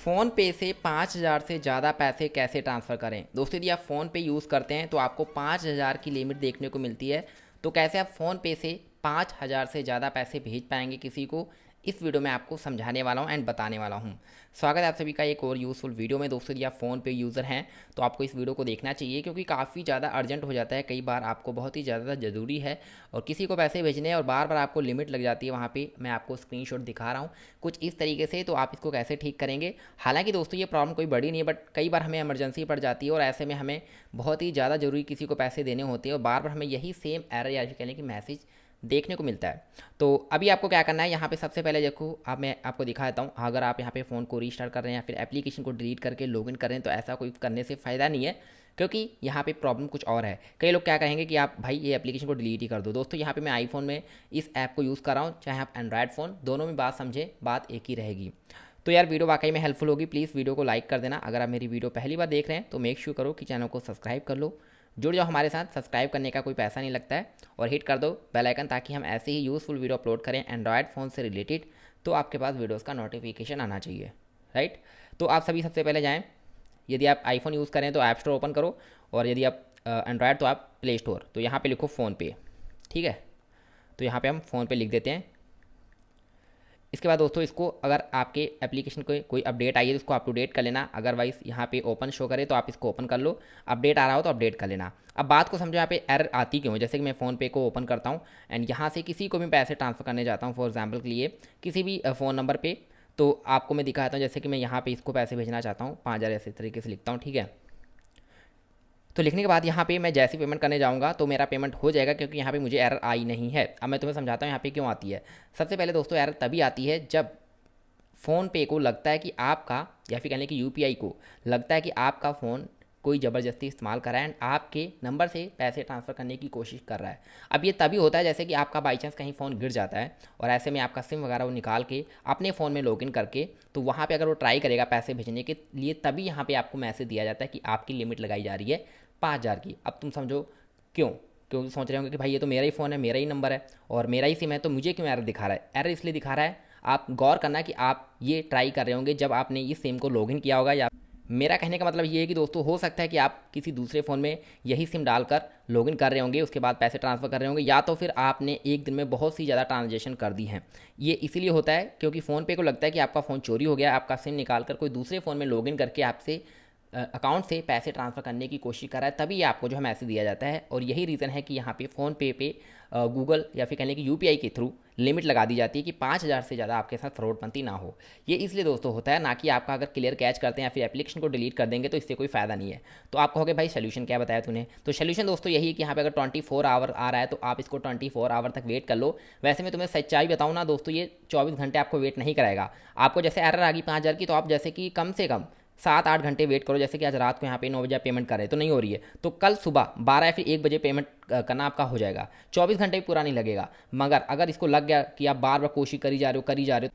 Phone पे से 5,000 से ज़्यादा पैसे कैसे ट्रांसफ़र करें। दोस्तों यदि आप फ़ोन पे यूज़ करते हैं तो आपको 5,000 की लिमिट देखने को मिलती है। तो कैसे आप फ़ोन पे से 5,000 से ज़्यादा पैसे भेज पाएंगे किसी को, इस वीडियो में आपको समझाने वाला हूँ एंड बताने वाला हूँ। स्वागत है आप सभी का एक और यूज़फुल वीडियो में। दोस्तों यदि आप फ़ोन पे यूज़र हैं तो आपको इस वीडियो को देखना चाहिए, क्योंकि काफ़ी ज़्यादा अर्जेंट हो जाता है। कई बार आपको बहुत ही ज़्यादा ज़रूरी है और किसी को पैसे भेजने हैं और बार बार आपको लिमिट लग जाती है। वहाँ पे मैं आपको स्क्रीनशॉट दिखा रहा हूँ कुछ इस तरीके से। तो आप इसको कैसे ठीक करेंगे। हालांकि दोस्तों ये प्रॉब्लम कोई बड़ी नहीं है, बट कई बार हमें इमरजेंसी पड़ जाती है और ऐसे में हमें बहुत ही ज़्यादा ज़रूरी किसी को पैसे देने होते हैं और बार बार हमें यही सेम एरर या कहने की मैसेज देखने को मिलता है। तो अभी आपको क्या करना है, यहाँ पे सबसे पहले देखो मैं आपको दिखा देता हूँ। अगर आप यहाँ पे फ़ोन को रीस्टार्ट कर रहे हैं या फिर एप्लीकेशन को डिलीट करके लॉगिन कर रहे हैं तो ऐसा कोई करने से फ़ायदा नहीं है, क्योंकि यहाँ पे प्रॉब्लम कुछ और है। कई लोग क्या कहेंगे कि आप भाई ये एप्लीकेशन को डिलीट ही कर दो। दोस्तों यहाँ पे मैं आईफोन में इस ऐप को यूज़ कर रहा हूँ, चाहे आप एंड्रॉयड फ़ोन, दोनों में बात समझे, बात एक ही रहेगी। तो यार वीडियो वाकई में हेल्पफुल होगी। प्लीज़ वीडियो को लाइक कर देना। अगर आप मेरी वीडियो पहली बार देख रहे हैं तो मेक श्योर करो कि चैनल को सब्सक्राइब कर लो। जुड़ जाओ हमारे साथ, सब्सक्राइब करने का कोई पैसा नहीं लगता है। और हिट कर दो बेल आइकन, ताकि हम ऐसे ही यूज़फुल वीडियो अपलोड करें एंड्रॉयड फ़ोन से रिलेटेड, तो आपके पास वीडियोज़ का नोटिफिकेशन आना चाहिए, राइट। तो आप सभी सबसे पहले जाएँ, यदि आप आईफोन यूज़ करें तो ऐप स्टोर ओपन करो, और यदि आप एंड्रॉयड तो आप प्ले स्टोर। तो यहाँ पे लिखो फ़ोन पे, ठीक है। तो यहाँ पे हम फ़ोन पे लिख देते हैं। इसके बाद दोस्तों इसको, अगर आपके एप्लीकेशन को कोई अपडेट आई है तो इसको अप टू डेट कर लेना। अदरवाइज यहाँ पे ओपन शो करे तो आप इसको ओपन कर लो। अपडेट आ रहा हो तो अपडेट कर लेना। अब बात को समझो यहाँ पे एरर आती क्यों है। जैसे कि मैं फ़ोन पे को ओपन करता हूँ एंड यहाँ से किसी को भी पैसे ट्रांसफ़र करने जाता हूँ, फॉर एग्जाम्पल के लिए किसी भी फ़ोन नंबर पर, तो आपको मैं दिखाता हूँ। जैसे कि मैं यहाँ पर इसको पैसे भेजना चाहता हूँ 5,000, ऐसे तरीके से लिखता हूँ, ठीक है। तो लिखने के बाद यहाँ पे मैं जैसे पेमेंट करने जाऊँगा तो मेरा पेमेंट हो जाएगा, क्योंकि यहाँ पे मुझे एरर आई नहीं है। अब मैं तुम्हें समझाता हूँ यहाँ पे क्यों आती है। सबसे पहले दोस्तों एरर तभी आती है जब फ़ोन पे को लगता है कि आपका, या फिर कहने की यूपीआई को लगता है कि आपका फ़ोन कोई ज़बरदस्ती इस्तेमाल कर रहा है एंड आपके नंबर से पैसे ट्रांसफ़र करने की कोशिश कर रहा है। अब ये तभी होता है जैसे कि आपका बाई चांस कहीं फ़ोन गिर जाता है और ऐसे में आपका सिम वगैरह वो निकाल के अपने फ़ोन में लॉगिन करके, तो वहाँ पे अगर वो ट्राई करेगा पैसे भेजने के लिए, तभी यहाँ पे आपको मैसेज दिया जाता है कि आपकी लिमिट लगाई जा रही है 5,000 की। अब तुम समझो क्यों, क्योंकि सोच रहे होंगे कि भाई ये तो मेरा ही फ़ोन है, मेरा ही नंबर है और मेरा ही सिम है, तो मुझे क्यों एरर दिखा रहा है। एरर इसलिए दिखा रहा है, आप गौर करना कि आप ये ट्राई कर रहे होंगे जब आपने इस सिम को लॉगिन किया होगा। या मेरा कहने का मतलब ये है कि दोस्तों हो सकता है कि आप किसी दूसरे फ़ोन में यही सिम डालकर लॉगिन कर रहे होंगे, उसके बाद पैसे ट्रांसफ़र कर रहे होंगे, या तो फिर आपने एक दिन में बहुत सी ज़्यादा ट्रांजेक्शन कर दी हैं। ये इसीलिए होता है क्योंकि फ़ोन पे को लगता है कि आपका फ़ोन चोरी हो गया, आपका सिम निकाल कर कोई दूसरे फ़ोन में लॉगिन करके आपसे अकाउंट से पैसे ट्रांसफ़र करने की कोशिश कर रहा है, तभी आपको जो है मैसेज दिया जाता है। और यही रीज़न है कि यहाँ पे फ़ोन पे गूगल या फिर कहने की यूपीआई के थ्रू लिमिट लगा दी जाती है कि 5,000 से ज़्यादा आपके साथ फ्रॉडपंती ना हो। ये इसलिए दोस्तों होता है, ना कि आपका अगर क्लियर कैच करते हैं या फिर एप्लीकेशन को डिलीट कर देंगे तो इससे कोई फ़ायदा नहीं है। तो आप कहोगे भाई सोल्यूशन क्या बताया तूने। तो सोल्यूशन दोस्तों यही है कि यहाँ पे अगर 24 आवर आ रहा है तो आप इसको 24 आवर तक वेट कर लो। वैसे मैं तुम्हें सच्चाई बताऊँ ना दोस्तों, ये 24 घंटे आपको वेट नहीं कराएगा। आपको जैसे एरर आ गई 5,000 की, तो आप जैसे कि कम से कम 7-8 घंटे वेट करो। जैसे कि आज रात को यहाँ पे 9 बजे पेमेंट कर रहे हैं तो नहीं हो रही है, तो कल सुबह 12 या फिर 1 बजे पेमेंट करना आपका हो जाएगा। 24 घंटे भी पूरा नहीं लगेगा। मगर अगर इसको लग गया कि आप बार बार कोशिश करी जा रहे हो,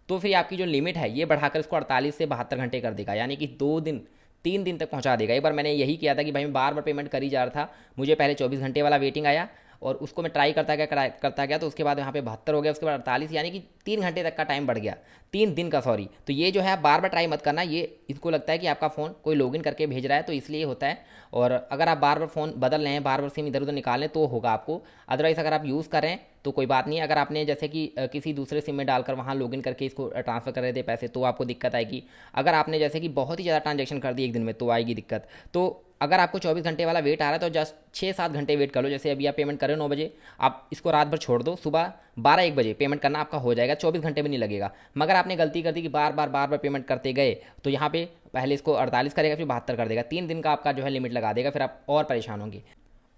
तो फिर आपकी जो लिमिट है ये बढ़ाकर इसको 48 से 72 घंटे कर देगा, यानी कि 2 दिन 3 दिन तक पहुंचा देगा। एक बार मैंने यही किया था कि भाई मैं बार बार पेमेंट करी जा रहा था, मुझे पहले 24 घंटे वाला वेटिंग आया और उसको मैं ट्राई करता गया, तो उसके बाद यहाँ पे 72 हो गया, उसके बाद 48, यानी कि 3 घंटे तक का टाइम बढ़ गया, 3 दिन का, सॉरी। तो ये जो है बार बार ट्राई मत करना। ये इसको लगता है कि आपका फ़ोन कोई लॉगिन करके भेज रहा है, तो इसलिए होता है। और अगर आप बार बार फ़ोन बदल रहे हैं, बार बार सिम इधर उधर निकाल लें तो होगा आपको। अदरवाइज़ अगर आप यूज़ कर रहे हैं तो कोई बात नहीं। अगर आपने जैसे कि किसी दूसरे सिम में डालकर वहाँ लॉगिन करके इसको ट्रांसफ़र कर रहे थे पैसे, तो आपको दिक्कत आएगी। अगर आपने जैसे कि बहुत ही ज़्यादा ट्रांजेक्शन कर दी एक दिन में, तो आएगी दिक्कत। तो अगर आपको 24 घंटे वाला वेट आ रहा है तो जस्ट 6-7 घंटे वेट कर लो। जैसे अभी आप पेमेंट करें 9 बजे, आप इसको रात भर छोड़ दो, सुबह 12-1 बजे पेमेंट करना आपका हो जाएगा, 24 घंटे भी नहीं लगेगा। मगर आपने गलती कर दी कि बार बार पेमेंट करते गए, तो यहाँ पे पहले इसको 48 करेगा, फिर 72 कर देगा, 3 दिन का आपका जो है लिमिट लगा देगा, फिर आप और परेशान होंगे।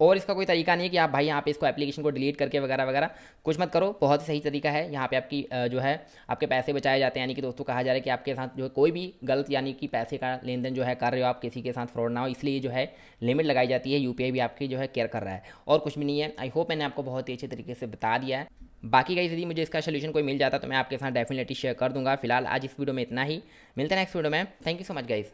और इसका कोई तरीका नहीं है कि आप भाई यहाँ पे इसको एप्लीकेशन को डिलीट करके वगैरह वगैरह कुछ मत करो। बहुत ही सही तरीका है। यहाँ पे आपकी जो है आपके पैसे बचाए जाते हैं। यानी कि दोस्तों कहा जा रहा है कि आपके साथ जो है कोई भी गलत, यानी कि पैसे का लेन देन जो है कर रहे हो आप, किसी के साथ फ्रॉड ना हो, इसलिए जो है लिमिट लगाई जाती है। यूपीआई भी आपकी जो है केयर कर रहा है, और कुछ भी नहीं है। आई होप मैंने आपको बहुत ही अच्छे तरीके से बता दिया है। बाकी का यदि मुझे इसका सोल्यूशन कोई मिल जाता तो मैं आपके साथ डेफिनेटली शेयर कर दूंगा। फिलहाल आज इस वीडियो में इतना ही। मिलते हैं नेक्स्ट वीडियो में। Thank you so much guys.